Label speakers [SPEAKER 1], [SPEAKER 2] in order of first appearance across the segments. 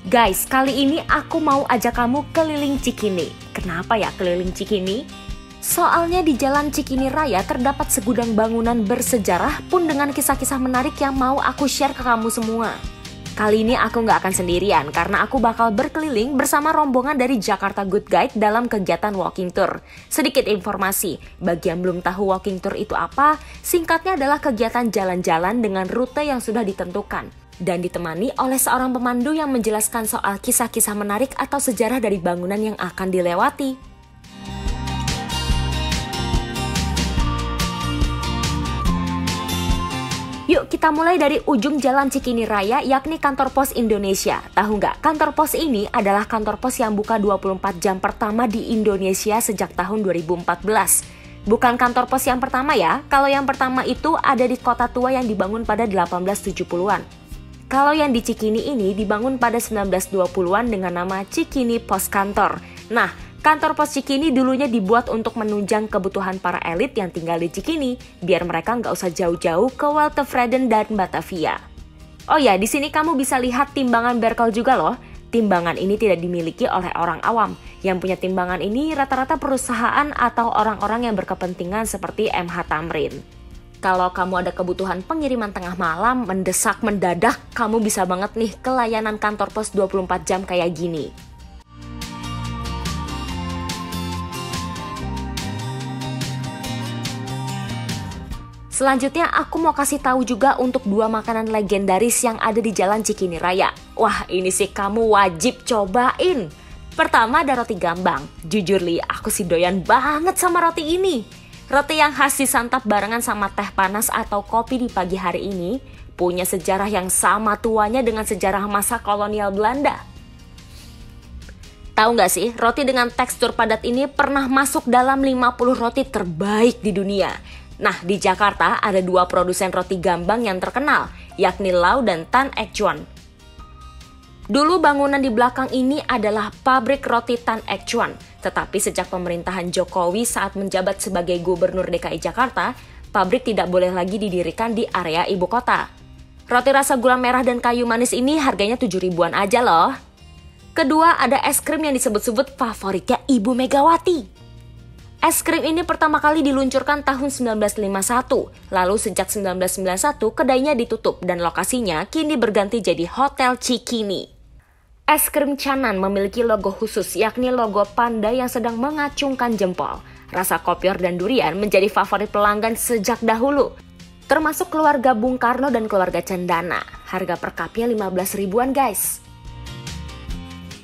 [SPEAKER 1] Guys, kali ini aku mau ajak kamu keliling Cikini. Kenapa ya keliling Cikini? Soalnya di Jalan Cikini Raya terdapat segudang bangunan bersejarah pun dengan kisah-kisah menarik yang mau aku share ke kamu semua. Kali ini aku nggak akan sendirian karena aku bakal berkeliling bersama rombongan dari Jakarta Good Guide dalam kegiatan walking tour. Sedikit informasi, bagi yang belum tahu walking tour itu apa, singkatnya adalah kegiatan jalan-jalan dengan rute yang sudah ditentukan. Dan ditemani oleh seorang pemandu yang menjelaskan soal kisah-kisah menarik atau sejarah dari bangunan yang akan dilewati. Yuk kita mulai dari ujung Jalan Cikini Raya, yakni kantor pos Indonesia. Tahu nggak, kantor pos ini adalah kantor pos yang buka 24 jam pertama di Indonesia sejak tahun 2014. Bukan kantor pos yang pertama ya, kalau yang pertama itu ada di Kota Tua yang dibangun pada 1870-an. Kalau yang di Cikini ini dibangun pada 1920-an dengan nama Cikini Pos Kantor. Nah, kantor pos Cikini dulunya dibuat untuk menunjang kebutuhan para elit yang tinggal di Cikini, biar mereka nggak usah jauh-jauh ke Waltevreden dan Batavia. Oh ya, di sini kamu bisa lihat timbangan Berkel juga loh. Timbangan ini tidak dimiliki oleh orang awam. Yang punya timbangan ini rata-rata perusahaan atau orang-orang yang berkepentingan seperti MH Tamrin. Kalau kamu ada kebutuhan pengiriman tengah malam, mendesak, mendadak, kamu bisa banget nih ke layanan kantor pos 24 jam kayak gini. Selanjutnya aku mau kasih tahu juga untuk dua makanan legendaris yang ada di Jalan Cikini Raya. Wah, ini sih kamu wajib cobain. Pertama ada roti gambang. Jujur Li, aku sih doyan banget sama roti ini. Roti yang khas disantap barengan sama teh panas atau kopi di pagi hari ini punya sejarah yang sama tuanya dengan sejarah masa kolonial Belanda. Tahu nggak sih, roti dengan tekstur padat ini pernah masuk dalam 50 roti terbaik di dunia. Nah, di Jakarta ada dua produsen roti gambang yang terkenal, yakni Lau dan Tan Ek Chuan. Dulu bangunan di belakang ini adalah pabrik roti Tan Ek Chuan, tetapi sejak pemerintahan Jokowi saat menjabat sebagai Gubernur DKI Jakarta, pabrik tidak boleh lagi didirikan di area ibu kota. Roti rasa gula merah dan kayu manis ini harganya 7 ribuan aja loh. Kedua, ada es krim yang disebut-sebut favoritnya Ibu Megawati. Es krim ini pertama kali diluncurkan tahun 1951, lalu sejak 1991 kedainya ditutup dan lokasinya kini berganti jadi Hotel Cikini. Es krim Canan memiliki logo khusus, yakni logo panda yang sedang mengacungkan jempol. Rasa kopior dan durian menjadi favorit pelanggan sejak dahulu, termasuk keluarga Bung Karno dan keluarga Cendana. Harga per cupnya 15 ribuan guys.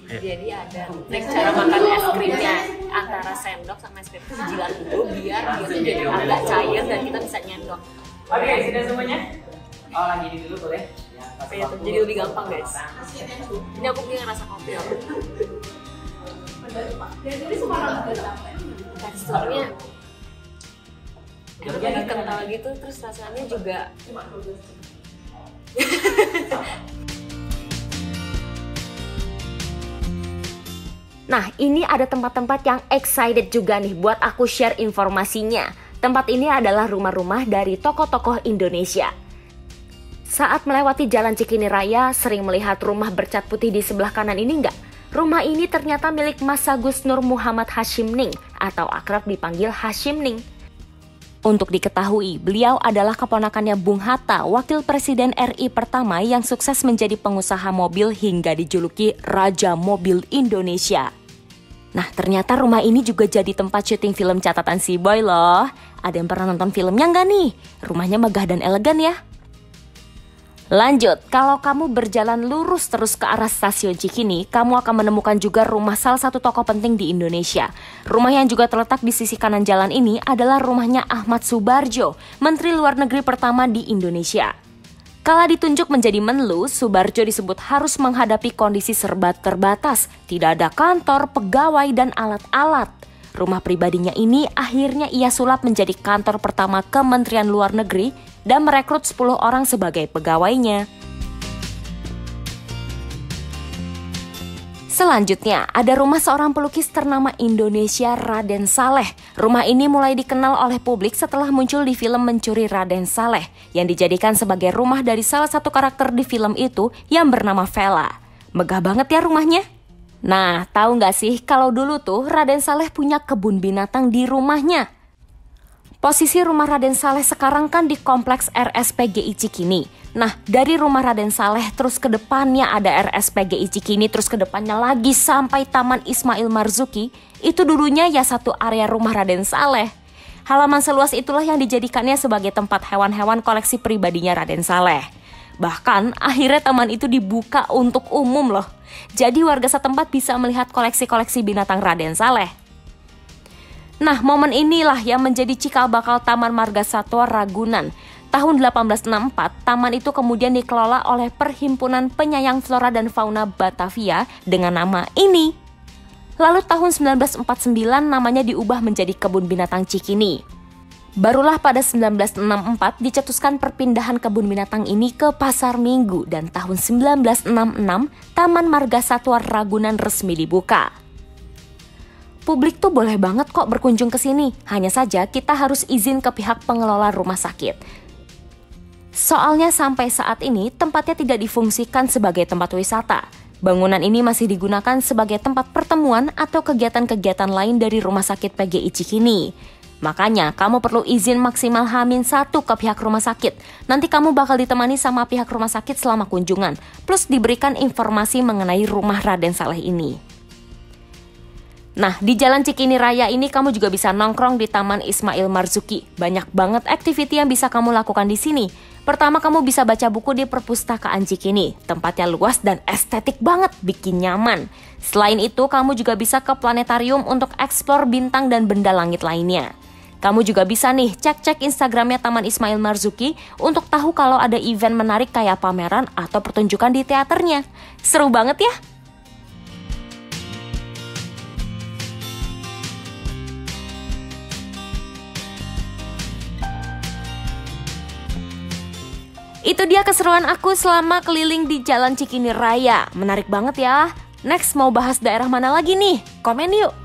[SPEAKER 1] Jadi ada trik cara makan es krimnya, antara sendok sama es krim itu dijilat dulu biar dia tuh jadi agak cair dan kita bisa nyendok.
[SPEAKER 2] Oke, sudah semuanya? Oh, lagi ini dulu boleh?
[SPEAKER 1] Ya, jadi lebih gampang guys. Ini aku punya rasa kopi loh. Teksturnya lebih kental gitu, terus rasanya juga Nah, ini ada tempat-tempat yang excited juga nih buat aku share informasinya. Tempat ini adalah rumah-rumah dari tokoh-tokoh Indonesia. Saat melewati Jalan Cikini Raya, sering melihat rumah bercat putih di sebelah kanan ini enggak? Rumah ini ternyata milik Mas Agus Nur Muhammad Hashimning atau akrab dipanggil Hashim Ning. Untuk diketahui, beliau adalah keponakannya Bung Hatta, wakil presiden RI pertama yang sukses menjadi pengusaha mobil hingga dijuluki Raja Mobil Indonesia. Nah, ternyata rumah ini juga jadi tempat syuting film catatan si Boy loh. Ada yang pernah nonton filmnya nggak nih? Rumahnya megah dan elegan ya. Lanjut, kalau kamu berjalan lurus terus ke arah stasiun Cikini, kamu akan menemukan juga rumah salah satu tokoh penting di Indonesia. Rumah yang juga terletak di sisi kanan jalan ini adalah rumahnya Ahmad Soebardjo, Menteri Luar Negeri pertama di Indonesia. Kala ditunjuk menjadi Menlu, Soebardjo disebut harus menghadapi kondisi serba terbatas, tidak ada kantor, pegawai, dan alat-alat. Rumah pribadinya ini akhirnya ia sulap menjadi kantor pertama Kementerian Luar Negeri dan merekrut 10 orang sebagai pegawainya. Selanjutnya, ada rumah seorang pelukis ternama Indonesia, Raden Saleh. Rumah ini mulai dikenal oleh publik setelah muncul di film Mencuri Raden Saleh, yang dijadikan sebagai rumah dari salah satu karakter di film itu yang bernama Vela. Megah banget ya rumahnya. Nah, tahu nggak sih kalau dulu tuh Raden Saleh punya kebun binatang di rumahnya? Posisi rumah Raden Saleh sekarang kan di kompleks RSPGI Cikini. Nah, dari rumah Raden Saleh terus ke depannya ada RSPGI Cikini, terus ke depannya lagi sampai Taman Ismail Marzuki. Itu dulunya ya satu area rumah Raden Saleh. Halaman seluas itulah yang dijadikannya sebagai tempat hewan-hewan koleksi pribadinya Raden Saleh. Bahkan akhirnya taman itu dibuka untuk umum loh. Jadi warga setempat bisa melihat koleksi-koleksi binatang Raden Saleh. Nah, momen inilah yang menjadi cikal bakal Taman Marga Satwa Ragunan. Tahun 1864, taman itu kemudian dikelola oleh Perhimpunan Penyayang Flora dan Fauna Batavia dengan nama ini. Lalu tahun 1949 namanya diubah menjadi Kebun Binatang Cikini. Barulah pada 1964 dicetuskan perpindahan kebun binatang ini ke Pasar Minggu dan tahun 1966 Taman Marga Satwa Ragunan resmi dibuka. Publik tuh boleh banget kok berkunjung ke sini, hanya saja kita harus izin ke pihak pengelola rumah sakit. Soalnya sampai saat ini tempatnya tidak difungsikan sebagai tempat wisata. Bangunan ini masih digunakan sebagai tempat pertemuan atau kegiatan-kegiatan lain dari Rumah Sakit PGI Cikini. Makanya kamu perlu izin maksimal H-1 ke pihak rumah sakit. Nanti kamu bakal ditemani sama pihak rumah sakit selama kunjungan, plus diberikan informasi mengenai rumah Raden Saleh ini. Nah, di Jalan Cikini Raya ini kamu juga bisa nongkrong di Taman Ismail Marzuki. Banyak banget aktiviti yang bisa kamu lakukan di sini. Pertama, kamu bisa baca buku di Perpustakaan Cikini. Tempatnya luas dan estetik banget, bikin nyaman. Selain itu, kamu juga bisa ke planetarium untuk eksplor bintang dan benda langit lainnya. Kamu juga bisa nih cek-cek Instagramnya Taman Ismail Marzuki untuk tahu kalau ada event menarik kayak pameran atau pertunjukan di teaternya. Seru banget ya? Itu dia keseruan aku selama keliling di Jalan Cikini Raya. Menarik banget ya. Next mau bahas daerah mana lagi nih? Komen yuk!